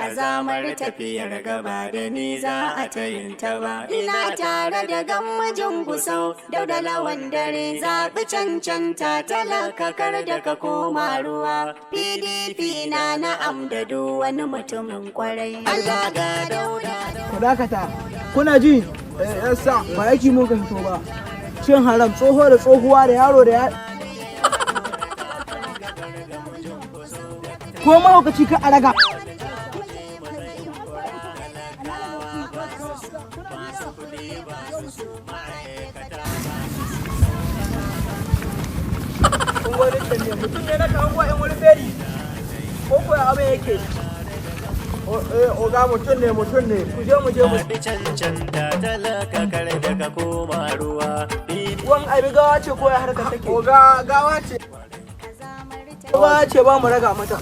kazamar tafiyar gaba da ni za a ta yin ta ba. Ina tare da gammajin gusau Dauda Lawan dare zaɓi cancanta talakakar da ka koma ruwa. PDP na na'am da duk wani mutumin kwarai. Allah ga Dauda. Ku dakata, kuna ji? Yassa ba yaki mun ka fito ba. Cin haram tsoho da tsohuwa da yaro da ya ko mahaukaci ka a raga. Mutum ne na kawo yan wani feri ko kuwa abin yake. Oga mutum ne ku je mu cancanta talaka kar da ka koma ruwa. wan abi gawa ce ko ya harka take. Oga gawa ce. Gawa ce ba mu raga mata.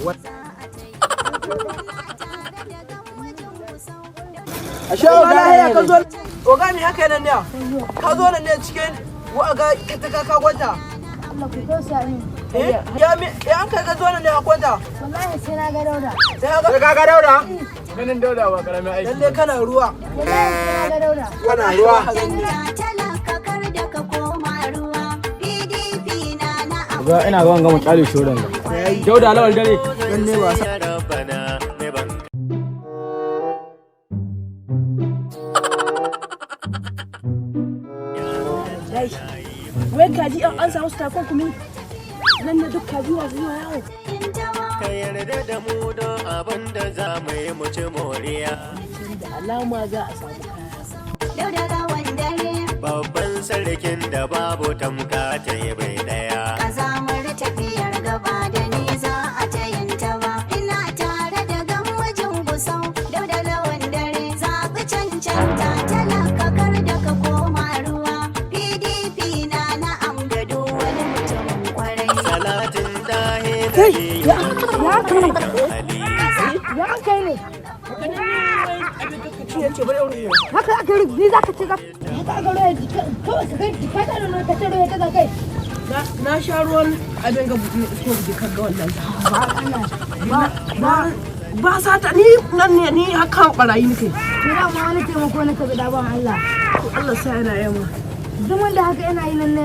Ashe oga ya ka zo. Oga me haka nan ne? Ka zo nan ne cikin wa'aga ka kwanta. Allah ku tausa ni. Ya an kai ka zo nan ne a kwanta. Wallahi sai na ga Dauda. Sai ka ga Dauda? Ganin Dauda ba karamin aiki. Lalle kana ruwa. Wallahi sai na ga Dauda. Kana ruwa. Ga ina ga wanga mu kyale shoran nan. Dauda Lawal dare. Lalle ba sa. Wai kaji an samu su takunkumi nan da duk kaji na zuwa yawo. Ka yarda da mu don abin da za mu yi mu ci moriya. Da alama za a samu kaya. Babban sarkin da babu tamka ta yi bai daya. Kazamar tafiyar gaba da ni za a ta yin ta ba. Ina tare da gammajin gusau Dauda Lawan dare zaɓi cancanta talakakar da ka koma ruwa. PDP na na'am da duk wani mutumin kwarai. Salatin dahe da Kai, ke ya kai ne. hali. Ya kai ne. Haka aka rubu ni za ka ci haka aka rubu kawai ka kai ka ta nuna ka tare ka kai. Na sha ruwan abin ga buɗe ko buɗe kan ga wannan. Ba sa ta ni nan ne ni haka barayi nake. Ni da ma wani taimako na ka da ban Allah. Allah sai yana yamma. Zaman da haka yana yi nan ne.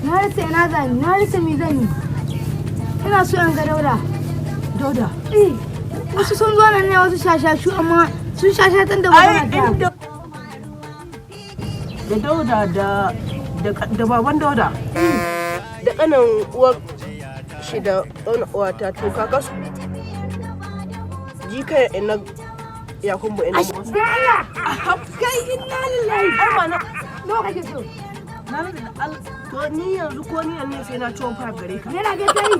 Na rasa ina zani, na rasa mi zani. Ina so in ga Dauda. Dauda. Wasu sun zo nan ne wasu shashashu amma sun shashatan da magana ta. Da Dauda da baban Dauda. Da kanan uwar shi da uwata to kaka su. Jika ina ya kumbu ina mu. Da Allah. Kai inna lillahi. Ai ma na lokacin so. na da Allah. To ni yanzu ko ni ne sai na ciwon fara gare ka. Ne na ga kai.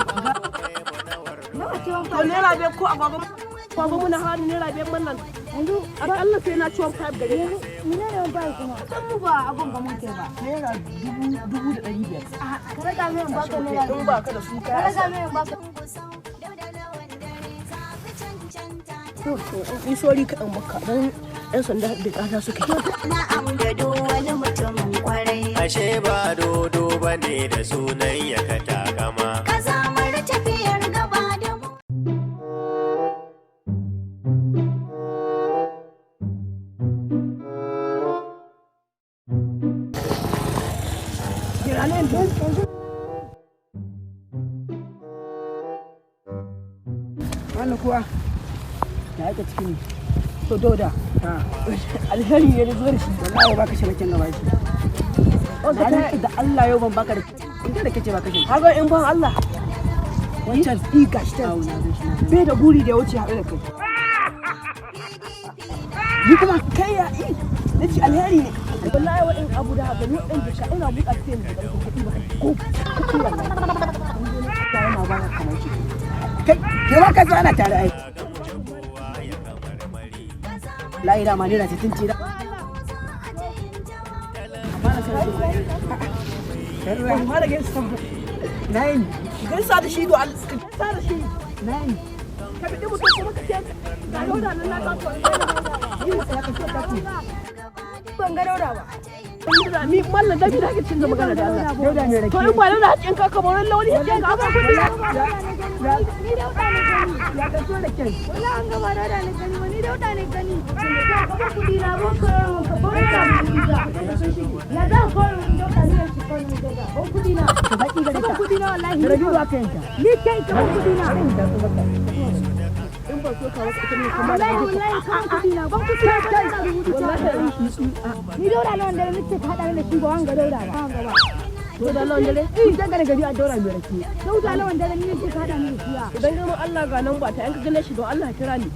To ne rabe ko agwagwa muna hannu ne rabe man nan. Yanzu Allah sai na ciwon fara gare ka. ni ne yawan bai kuma. San mu ba abun ga muke ba. Naira 1,500. Ka raga mai in baka ne In ba ka da su Ka kaya. raga mai in baka. Ni sori kaɗan baka don 'yan sanda da ƙata suke. Na'am da duk wani mutumin kwarai. Ashe ba dodo ba ne da sunan ya ka takama. Kazamar tafiyar gaba da mu. Wannan kuwa da aka ciki ne. To Dauda, alheri ne da zuwa da shi. Wallahi baka shirakin gaba shi. Da Allah yau ban baka da inda da kace baka shi. Kaga in ban Allah. Wancan gashi ta. Bai da guri da ya wuce haɗu da kai. Ni kuma kai ya yi. Nace alheri ne. Wallahi wa in abu da haka ni in da ina buƙatar sai mu da kuɗi ba ko kuɗi wallahi. Ta yana ba ka kamar shi. Kai, ke ba ka tsana tare ai. La ila ma nira titin tira. Mara gaisa. Nine. Gaisa da shi do Allah. Gaisa da shi. Nine. Ka bi mutum kuma ka ce ga Dauda nan na ka to. Ni sai ka ce ka ce. Ban ga Dauda ba. Mi mallan da bi da kake cin magana da Allah. Dauda ne rake. To in ba da hakkin ka kamar launi sai ga ba kudi. Ni da wuta ne gani. Ya ka so da kai. Wala an gaba da ne gani ba ni da wuta ne gani. Ka ba kudi na ba ka ba ka ya za ko da wuta ne shi ko ne da. Ba kudi na. Ka baki gare Ba ta. kudi na wallahi. Da rabi ba ka yanka. Ni kai ka ba kudi na. In ba so ka wasu ita ne kuma da Wallahi wallahi ka kudi na. Ba kudi na ba ka rubuta. wallahi Ni da wuta ne wanda nake hada da shi ba wanga da wuta ba wanga ba. to da lawan dare in ta gare gari a daura mai rake Da wuta ne wanda ni nake hada ni da shi. idan gano Allah ga nan ba ta yanka gane shi don Allah kira ni